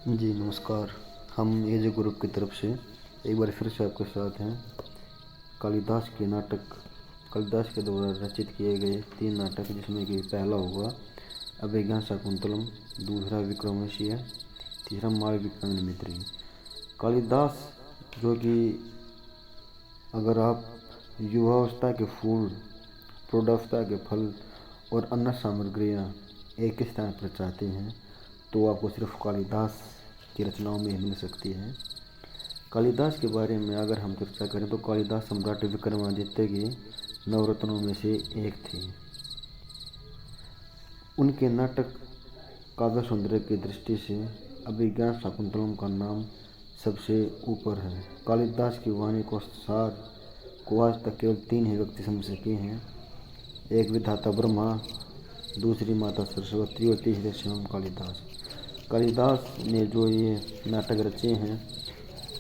जी नमस्कार। हम एजे ग्रुप की तरफ से एक बार फिर से आपके साथ हैं। कालिदास के नाटक, कालिदास के द्वारा रचित किए गए 3 नाटक, जिसमें कि पहला होगा अभिज्ञान शाकुंतलम, दूसरा विक्रमोर्वशीय, तीसरा मालविकाग्निमित्री। कालिदास, जो कि अगर आप युवावस्था के फूल, प्रौढ़ावस्था के फल और अन्य सामग्रियाँ एक ही स्थान पर चाहते हैं तो आपको सिर्फ कालिदास की रचनाओं में मिल सकती है। कालिदास के बारे में अगर हम चर्चा करें तो कालिदास सम्राट विक्रमादित्य के नवरत्नों में से एक थे। उनके नाटक काव्य सौंदर्य की दृष्टि से अभिज्ञान शाकुंतलम का नाम सबसे ऊपर है। कालिदास की वाणी को सार को आज तक केवल 3 ही व्यक्ति समझ सके हैं। एक विधाता ब्रह्मा, दूसरी माता सरस्वती और तीसरे स्वयं कालिदास। कालिदास ने जो ये नाटक रचे हैं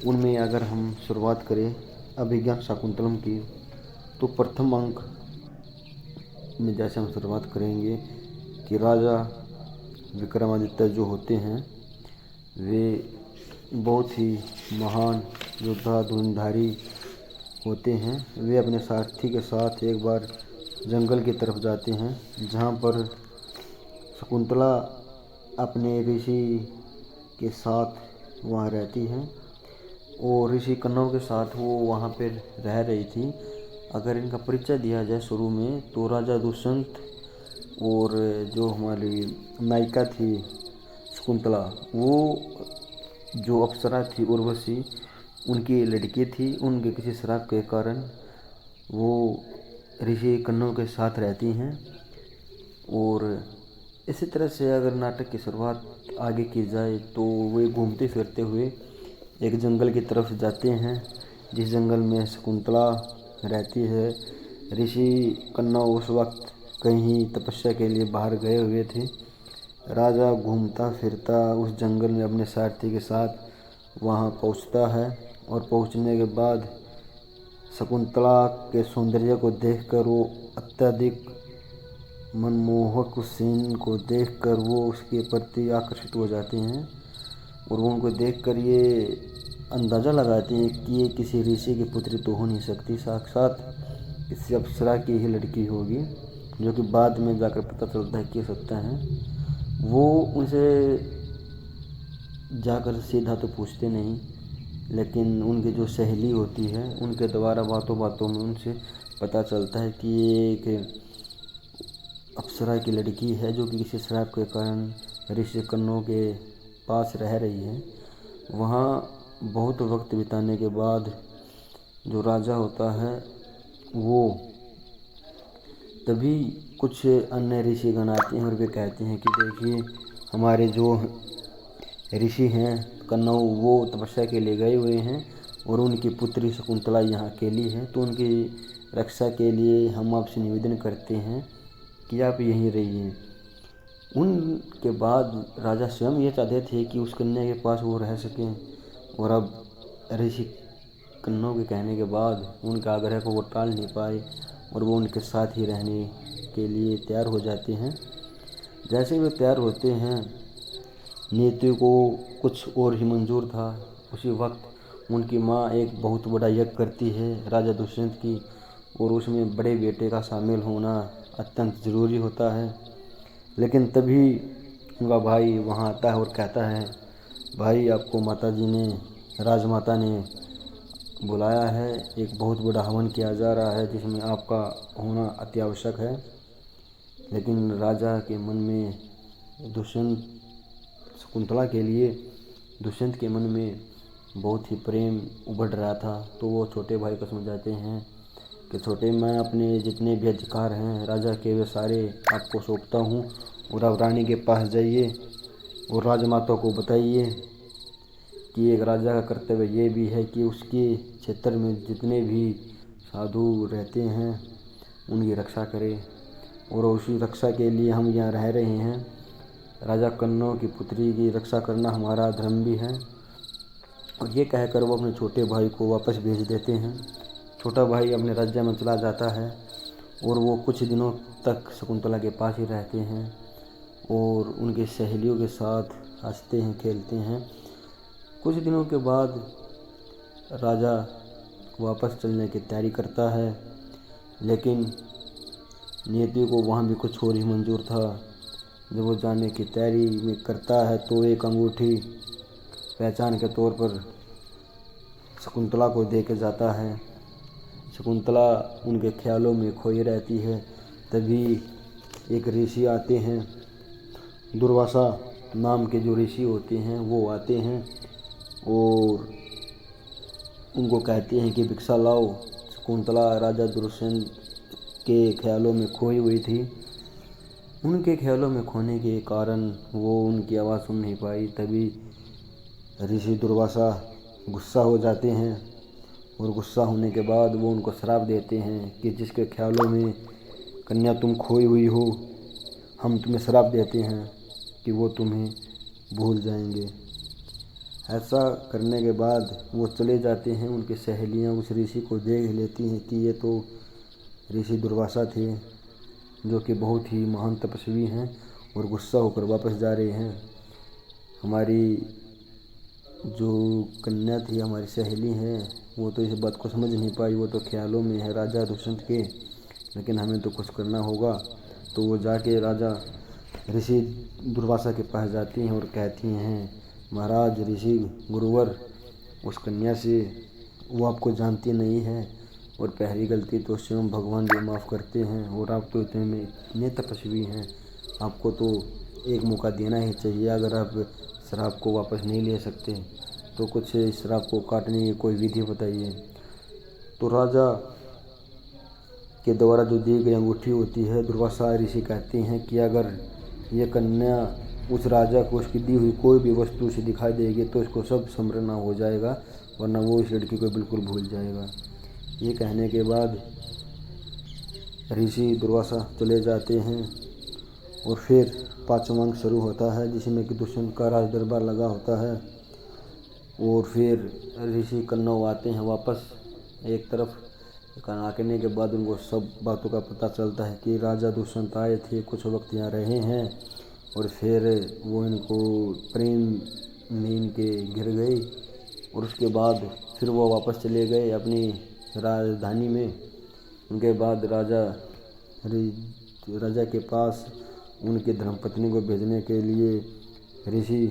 उनमें अगर हम शुरुआत करें अभिज्ञान शाकुंतलम की, तो प्रथम अंक में जैसे हम शुरुआत करेंगे कि राजा विक्रमादित्य जो होते हैं वे बहुत ही महान योद्धा, धनुर्धारी होते हैं। वे अपने सारथी के साथ एक बार जंगल की तरफ जाते हैं, जहाँ पर शकुंतला अपने ऋषि के साथ वहाँ रहती हैं और ऋषि कन्नव के साथ वो वहाँ पे रह रही थी। अगर इनका परिचय दिया जाए शुरू में, तो राजा दुष्यंत और जो हमारी नायिका थी शकुंतला, वो जो अप्सरा थी उर्वशी, उनकी लड़की थी। उनके किसी श्राप के कारण वो ऋषि कन्नव के साथ रहती हैं। और इसी तरह से अगर नाटक की शुरुआत आगे की जाए तो वे घूमते फिरते हुए एक जंगल की तरफ जाते हैं, जिस जंगल में शकुंतला रहती है। ऋषि कन्नव उस वक्त कहीं तपस्या के लिए बाहर गए हुए थे। राजा घूमता फिरता उस जंगल में अपने सारथी के साथ वहाँ पहुँचता है और पहुँचने के बाद शकुंतला के सौंदर्य को देखकर वो अत्यधिक मनमोहक उस सीन को देखकर वो उसके प्रति आकर्षित हो जाते हैं और वो उनको देखकर ये अंदाज़ा लगाते हैं कि ये किसी ऋषि की पुत्री तो हो नहीं सकती, साक्षात किसी अप्सरा की ही लड़की होगी, जो कि बाद में जाकर पता चलता है कि सत्य है। वो उनसे जाकर सीधा तो पूछते नहीं, लेकिन उनकी जो सहेली होती है उनके द्वारा बातों बातों में उनसे पता चलता है कि ये एक अप्सरा की लड़की है, जो कि किसी श्राप के कारण ऋषि कन्नों के पास रह रही है। वहाँ बहुत वक्त बिताने के बाद जो राजा होता है वो तभी कुछ अन्य ऋषिगण आते हैं और वे कहते हैं कि देखिए, हमारे जो ऋषि हैं कन्नव, वो तपस्या के लिए गए हुए हैं और उनकी पुत्री शकुंतला यहाँ अकेली है, तो उनकी रक्षा के लिए हम आपसे निवेदन करते हैं कि आप यहीं रहिए। उनके बाद राजा स्वयं ये चाहते थे कि उस कन्या के पास वो रह सकें, और अब ऋषि कन्नव के कहने के बाद उनके आग्रह को वो टाल नहीं पाए और वो उनके साथ ही रहने के लिए तैयार हो जाते हैं। जैसे ही वे तैयार होते हैं, नीति को कुछ और ही मंजूर था। उसी वक्त उनकी माँ एक बहुत बड़ा यज्ञ करती है राजा दुष्यंत की, और उसमें बड़े बेटे का शामिल होना अत्यंत ज़रूरी होता है। लेकिन तभी उनका भाई वहाँ आता है और कहता है, भाई आपको माताजी ने, राजमाता ने बुलाया है, एक बहुत बड़ा हवन किया जा रहा है जिसमें आपका होना अति आवश्यक है। लेकिन राजा के मन में दुष्यंत, शकुंतला के लिए दुष्यंत के मन में बहुत ही प्रेम उभर रहा था, तो वो छोटे भाई को समझाते हैं कि छोटे, मैं अपने जितने भी अधिकार हैं राजा के वे सारे आपको सौंपता हूँ, और आप रानी के पास जाइए और राजमाता को बताइए कि एक राजा का कर्तव्य ये भी है कि उसके क्षेत्र में जितने भी साधु रहते हैं उनकी रक्षा करे, और उसी रक्षा के लिए हम यहाँ रह रहे हैं। राजा कन्नौ की पुत्री की रक्षा करना हमारा धर्म भी है। और ये कहकर वो अपने छोटे भाई को वापस भेज देते हैं। छोटा भाई अपने राज्य में चला जाता है और वो कुछ दिनों तक शकुंतला के पास ही रहते हैं। और उनकी सहेलियों के साथ हंसते हैं, खेलते हैं। कुछ दिनों के बाद राजा वापस चलने की तैयारी करता है, लेकिन नियति को वहाँ भी कुछ और ही मंजूर था। जब वो जाने की तैयारी में करता है तो एक अंगूठी पहचान के तौर पर शकुंतला को दे के जाता है। शकुंतला उनके ख्यालों में खोई रहती है। तभी एक ऋषि आते हैं, दुर्वासा नाम के जो ऋषि होते हैं वो आते हैं और उनको कहते हैं कि भिक्षा लाओ। शकुंतला राजा दुष्यंत के ख्यालों में खोई हुई थी। उनके ख्यालों में खोने के कारण वो उनकी आवाज़ सुन नहीं पाई। तभी ऋषि दुर्वासा गुस्सा हो जाते हैं और गुस्सा होने के बाद वो उनको श्राप देते हैं कि जिसके ख्यालों में कन्या तुम खोई हुई हो, हम तुम्हें श्राप देते हैं कि वो तुम्हें भूल जाएंगे। ऐसा करने के बाद वो चले जाते हैं। उनकी सहेलियां उस ऋषि को देख लेती हैं कि ये तो ऋषि दुर्वासा थे, जो कि बहुत ही महान तपस्वी हैं, और गुस्सा होकर वापस जा रहे हैं। हमारी जो कन्या थी, हमारी सहेली हैं, वो तो इस बात को समझ नहीं पाई। वो तो ख्यालों में है राजा दुष्यंत के, लेकिन हमें तो कुछ करना होगा। तो वो जाके राजा ऋषि दुर्वासा के पास जाती हैं और कहती हैं, महाराज ऋषि गुरुवर, उस कन्या से वो आपको जानती नहीं है और पहली गलती तो स्वयं भगवान जी माफ़ करते हैं, और आप तो इतने तपस्वी हैं, आपको तो एक मौका देना ही चाहिए। अगर आप श्राप को वापस नहीं ले सकते तो कुछ श्राप को काटने की कोई विधि बताइए। तो राजा के द्वारा जो दी गई अंगूठी होती है, दुर्वासा ऋषि कहते हैं कि अगर ये कन्या उस राजा को उसकी दी हुई कोई भी वस्तु उसे दिखाई देगी तो इसको सब स्मरण हो जाएगा, वरना वो इस लड़की को बिल्कुल भूल जाएगा। ये कहने के बाद ऋषि दुर्वासा चले जाते हैं और फिर पाँचवां अंक शुरू होता है, जिसमें कि दुष्यंत का राज दरबार लगा होता है। और फिर ऋषि कन्नौ आते हैं वापस एक तरफ। आने के बाद उनको सब बातों का पता चलता है कि राजा दुष्यंत आए थे, कुछ वक्त यहाँ रहे हैं, और फिर वो इनको प्रेम में इनके घिर गए, और उसके बाद फिर वो वापस चले गए अपनी राजधानी में। उनके बाद राजा के पास उनकी धर्मपत्नी को भेजने के लिए ऋषि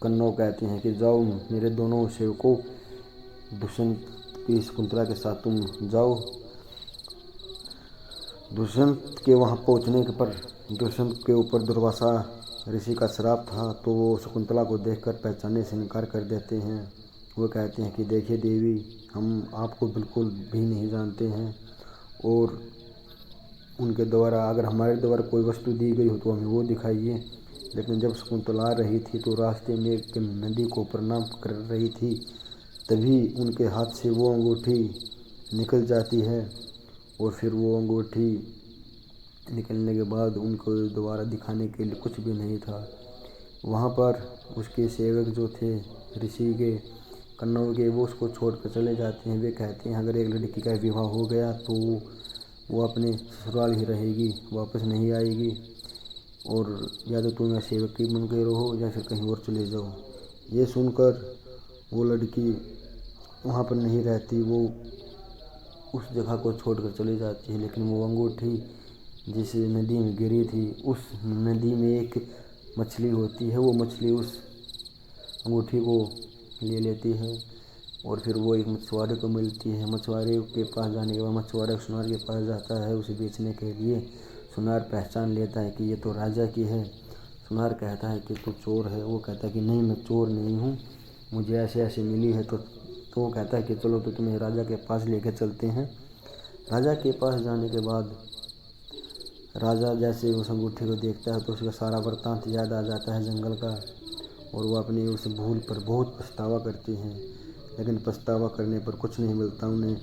कन्नौ कहते हैं कि जाओ मेरे दोनों सेवकों, दुष्यंत की शकुंतला के साथ तुम जाओ। दुष्यंत के वहाँ पहुँचने पर दुष्यंत के ऊपर दुर्वासा ऋषि का श्राप था, तो वो शकुंतला को देखकर पहचानने से इनकार कर देते हैं। वो कहते हैं कि देखिए देवी, हम आपको बिल्कुल भी नहीं जानते हैं, और उनके द्वारा अगर हमारे द्वारा कोई वस्तु दी गई हो तो हमें वो दिखाइए। लेकिन जब शकुंतला आ रही थी तो रास्ते में एक नदी को प्रणाम कर रही थी, तभी उनके हाथ से वो अंगूठी निकल जाती है, और फिर वो अंगूठी निकलने के बाद उनको दोबारा दिखाने के लिए कुछ भी नहीं था। वहाँ पर उसके सेवक जो थे ऋषि के कन्नौ के, वो उसको छोड़ कर चले जाते हैं। वे कहते हैं अगर एक लड़की का विवाह हो गया तो वो अपने ससुराल ही रहेगी, वापस नहीं आएगी, और या तो तुम सेवक ही बन के रहो या फिर कहीं और चले जाओ। ये सुनकर वो लड़की वहाँ पर नहीं रहती, वो उस जगह को छोड़कर चली जाती है। लेकिन वो अंगूठी जिस नदी में गिरी थी, उस नदी में एक मछली होती है, वो मछली उस अंगूठी को ले लेती है, और फिर वो एक मछुआरे को मिलती है। मछुआरे के पास जाने के बाद मछुआरा सुनार के पास जाता है उसे बेचने के लिए। सुनार पहचान लेता है कि ये तो राजा की है। सुनार कहता है कि तू चोर है। वो कहता है कि नहीं, मैं चोर नहीं हूँ, मुझे ऐसे ऐसे मिली है। तो वो कहता है कि चलो तो तुम्हें राजा के पास लेकर चलते हैं। राजा के पास जाने के बाद राजा जैसे उस अंगूठी को देखता है तो उसका सारा वृत्तांत याद आ जाता है जंगल का, और वो अपनी उस भूल पर बहुत पछतावा करते हैं। लेकिन पछतावा करने पर कुछ नहीं मिलता उन्हें,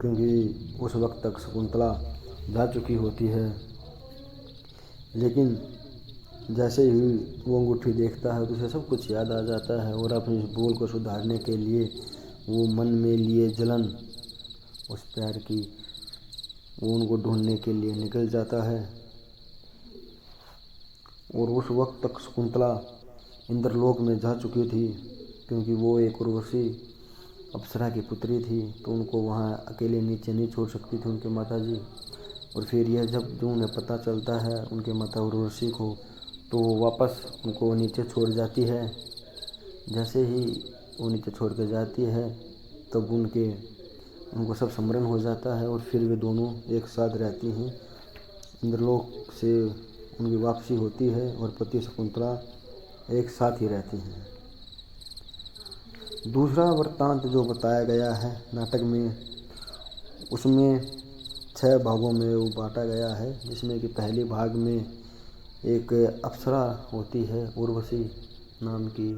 क्योंकि उस वक्त तक शकुंतला जा चुकी होती है। लेकिन जैसे ही वो अंगूठी देखता है तो उसे सब कुछ याद आ जाता है, और अपनी इस भूल को सुधारने के लिए वो मन में लिए जलन उस प्यार की, वो उनको ढूंढने के लिए निकल जाता है। और उस वक्त तक शकुंतला इंद्रलोक में जा चुकी थी, क्योंकि वो एक उर्वशी अप्सरा की पुत्री थी, तो उनको वहाँ अकेले नीचे नहीं छोड़ सकती थी उनके माताजी। और फिर यह जब उन्हें पता चलता है उनके माता उर्वशी को, तो वो वापस उनको नीचे छोड़ जाती है। जैसे ही वो नीचे छोड़ कर जाती है तब उनको सब स्मरण हो जाता है, और फिर वे दोनों एक साथ रहती हैं। इंद्रलोक से उनकी वापसी होती है और पति शकुंतला एक साथ ही रहती हैं। दूसरा वृत्तांत जो बताया गया है नाटक में, उसमें 6 भागों में वो बांटा गया है, जिसमें कि पहले भाग में एक अप्सरा होती है उर्वशी नाम की,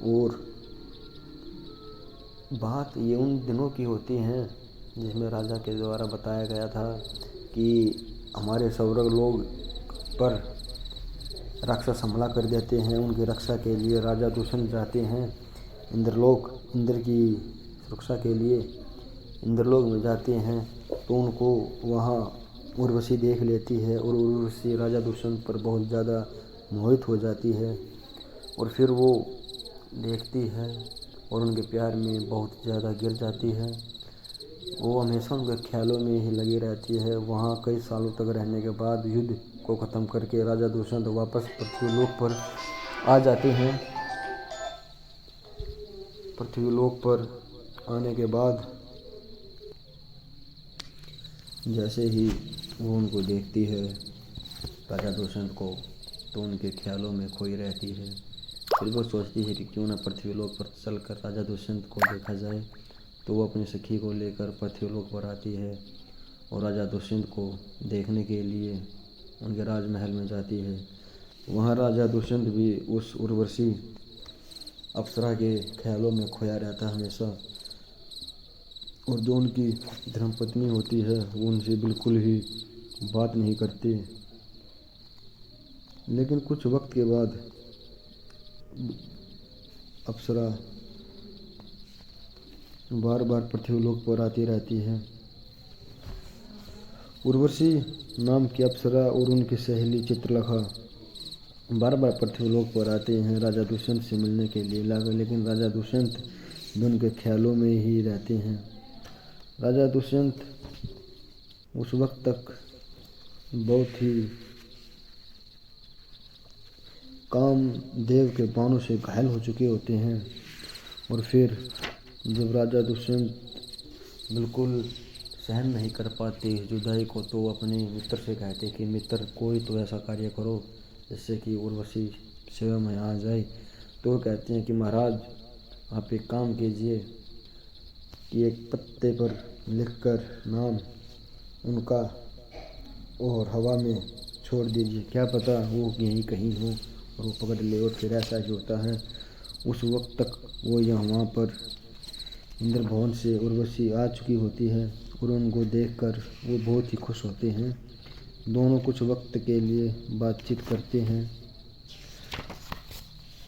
और बात ये उन दिनों की होती है जिसमें राजा के द्वारा बताया गया था कि हमारे स्वर्ग लोग पर राक्षस हमला कर देते हैं। उनकी रक्षा के लिए राजा दुष्यंत जाते हैं इंद्रलोक, इंद्र की सुरक्षा के लिए इंद्रलोक में जाते हैं। तो उनको वहाँ उर्वशी देख लेती है और उर्वशी राजा दुष्यंत पर बहुत ज़्यादा मोहित हो जाती है, और फिर वो देखती है और उनके प्यार में बहुत ज़्यादा गिर जाती है। वो हमेशा उनके ख्यालों में ही लगी रहती है। वहाँ कई सालों तक रहने के बाद युद्ध को ख़त्म करके राजा दुष्यंत वापस पृथ्वीलोक पर आ जाते हैं। पृथ्वीलोक पर आने के बाद जैसे ही वो उनको देखती है राजा दुष्यंत को, तो उनके ख्यालों में खोई रहती है। फिर वो सोचती है कि क्यों न पृथ्वीलोक पर चलकर राजा दुष्यंत को देखा जाए। तो वो अपनी सखी को लेकर पृथ्वीलोक पर आती है और राजा दुष्यंत को देखने के लिए उनके राजमहल में जाती है। वहाँ राजा दुष्यंत भी उस उर्वशी अप्सरा के ख्यालों में खोया रहता है हमेशा, और जो उनकी धर्मपत्नी होती है वो उनसे बिल्कुल ही बात नहीं करती। लेकिन कुछ वक्त के बाद अप्सरा बार बार पृथ्वीलोक पर आती रहती है। उर्वशी नाम की अप्सरा और उनकी सहेली चित्रलेखा बार बार पृथ्वीलोक पर आते हैं राजा दुष्यंत से मिलने के लिए, लेकिन राजा दुष्यंत भी उनके ख्यालों में ही रहते हैं। राजा दुष्यंत उस वक्त तक बहुत ही कामदेव के बाणों से घायल हो चुके होते हैं, और फिर जब राजा दुष्यंत बिल्कुल सहन नहीं कर पाते जुदाई को, तो अपने मित्र से कहते कि मित्र कोई तो ऐसा कार्य करो जिससे कि उर्वशी सेवा में आ जाए। तो वो कहते हैं कि महाराज आप एक काम कीजिए कि एक पत्ते पर लिखकर नाम उनका और हवा में छोड़ दीजिए, क्या पता वो यहीं कहीं हो और वो पकड़ ले। और फिर ऐसा ही होता है। उस वक्त तक वो वहाँ पर इंद्र भवन से उर्वशी आ चुकी होती है और उनको देखकर वो बहुत ही खुश होते हैं। दोनों कुछ वक्त के लिए बातचीत करते हैं।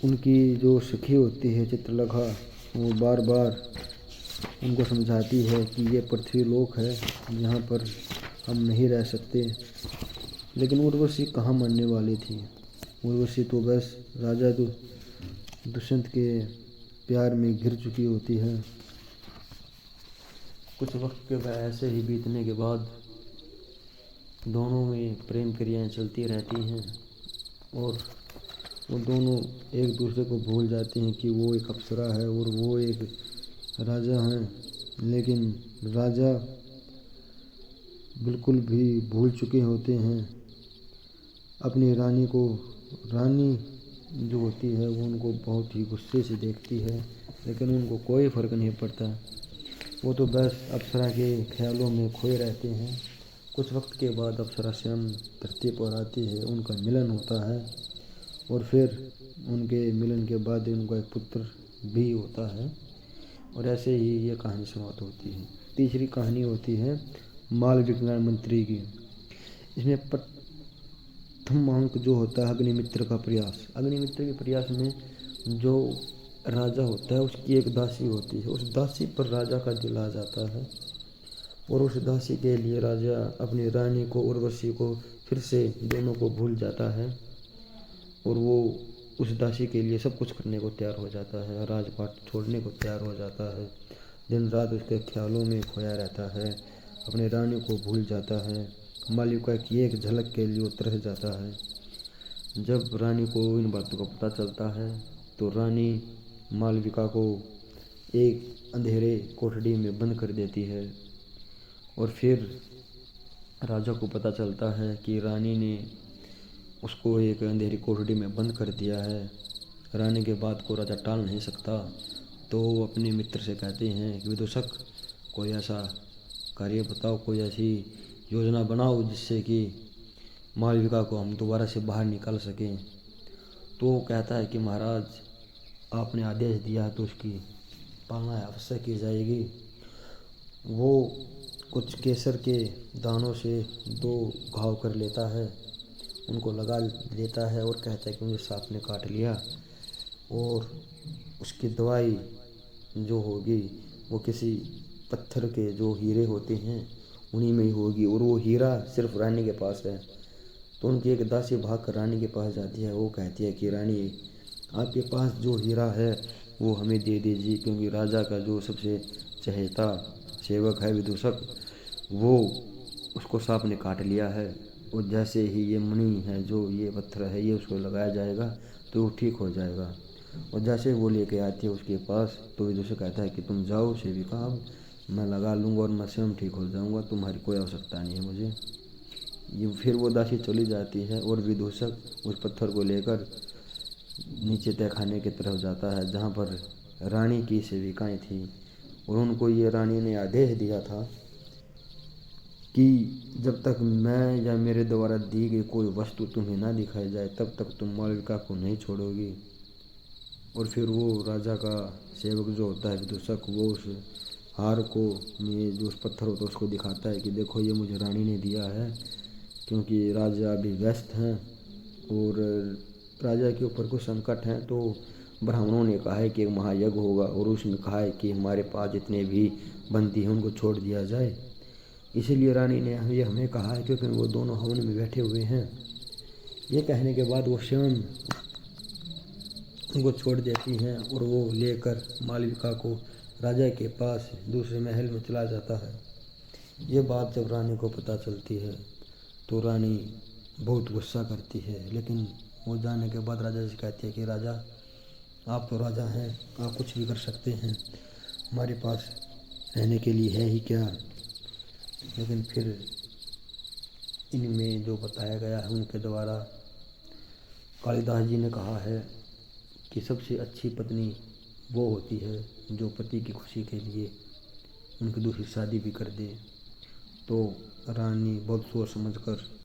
उनकी जो सखी होती है चित्रलेखा, वो बार बार उनको समझाती है कि ये पृथ्वीलोक है, यहाँ पर हम नहीं रह सकते। लेकिन उर्वशी कहाँ मानने वाली थी। उर्वशी तो बस राजा दुष्यंत के प्यार में घिर चुकी होती है। कुछ वक्त के बाद ऐसे ही बीतने के बाद दोनों में प्रेम क्रियाएं चलती रहती हैं, और वो दोनों एक दूसरे को भूल जाते हैं कि वो एक अप्सरा है और वो एक राजा हैं। लेकिन राजा बिल्कुल भी भूल चुके होते हैं अपनी रानी को। रानी जो होती है वो उनको बहुत ही गुस्से से देखती है, लेकिन उनको कोई फ़र्क नहीं पड़ता। वो तो बस अप्सरा के ख्यालों में खोए रहते हैं। कुछ वक्त के बाद अप्सरा स्वयं धरती पर आती है, उनका मिलन होता है, और फिर उनके मिलन के बाद उनका एक पुत्र भी होता है, और ऐसे ही ये कहानी समाप्त होती है। तीसरी कहानी होती है माल विज्ञान मंत्री की। इसमें प्रथम अंक जो होता है अग्निमित्र का प्रयास। अग्निमित्र के प्रयास में जो राजा होता है उसकी एक दासी होती है, उस दासी पर राजा का दिल आ जाता है, और उस दासी के लिए राजा अपनी रानी को उर्वशी को फिर से दोनों को भूल जाता है और वो उस दासी के लिए सब कुछ करने को तैयार हो जाता है, राजपाट छोड़ने को तैयार हो जाता है। दिन रात उसके ख्यालों में खोया रहता है, अपनी रानी को भूल जाता है, मालविका की एक झलक के लिए वो तरस जाता है। जब रानी को इन बातों का पता चलता है तो रानी मालविका को एक अंधेरे कोठरी में बंद कर देती है और फिर राजा को पता चलता है कि रानी ने उसको एक अंधेरी कोठरी में बंद कर दिया है। रानी के बात को राजा टाल नहीं सकता, तो वो अपने मित्र से कहते हैं कि विदूषक, कोई ऐसा कार्य बताओ, कोई ऐसी योजना बनाओ जिससे कि मालविका को हम दोबारा से बाहर निकाल सकें। तो वो कहता है कि महाराज, आपने आदेश दिया तो उसकी पालना अवश्य की जाएगी। वो कुछ केसर के दानों से 2 घाव कर लेता है, उनको लगा देता है और कहता है कि मुझे सांप ने काट लिया और उसकी दवाई जो होगी वो किसी पत्थर के जो हीरे होते हैं उन्हीं में ही होगी और वो हीरा सिर्फ रानी के पास है। तो उनकी एक दासी भाग कर रानी के पास जाती है। वो कहती है कि रानी, आपके पास जो हीरा है वो हमें दे दीजिए, क्योंकि राजा का जो सबसे चहेता सेवक है विदूषक, वो उसको सांप ने काट लिया है और जैसे ही ये मणि है, जो ये पत्थर है, ये उसको लगाया जाएगा तो वो ठीक हो जाएगा। और जैसे वो लेके आती है उसके पास तो विदूषक कहता है कि तुम जाओ सेविका, अब मैं लगा लूँगा और मैं स्वयं ठीक हो जाऊँगा, तुम्हारी कोई आवश्यकता नहीं है मुझे। ये फिर वो दासी चली जाती है और विदूषक उस पत्थर को लेकर नीचे तहखाने की तरफ जाता है जहाँ पर रानी की सेविकाएं थीं और उनको ये रानी ने आदेश दिया था कि जब तक मैं या मेरे द्वारा दी गई कोई वस्तु तुम्हें ना दिखाई जाए तब तक तुम मालविका को नहीं छोड़ोगी। और फिर वो राजा का सेवक जो होता है विदूषक, वो उस हार को में जो उस पत्थर होता है उसको दिखाता है कि देखो ये मुझे रानी ने दिया है, क्योंकि राजा अभी व्यस्त हैं और राजा के ऊपर कुछ संकट हैं। तो ब्राह्मणों ने कहा है कि एक महायज्ञ होगा और उसमें कहा है कि हमारे पास जितने भी बंदी हैं उनको छोड़ दिया जाए। इसीलिए रानी ने ये हमें कहा है, क्योंकि वो दोनों हवन में बैठे हुए हैं। ये कहने के बाद वो स्वयं उनको छोड़ देती हैं और वो लेकर मालविका को राजा के पास दूसरे महल में चला जाता है। ये बात जब रानी को पता चलती है तो रानी बहुत गुस्सा करती है, लेकिन वो जाने के बाद राजा से कहती है कि राजा, आप तो राजा हैं, आप कुछ भी कर सकते हैं, हमारे पास रहने के लिए है ही क्या। लेकिन फिर इनमें जो बताया गया है उनके द्वारा कालिदास जी ने कहा है कि सबसे अच्छी पत्नी वो होती है जो पति की खुशी के लिए उनकी दूसरी शादी भी कर दे। तो रानी बहुत सोच समझ कर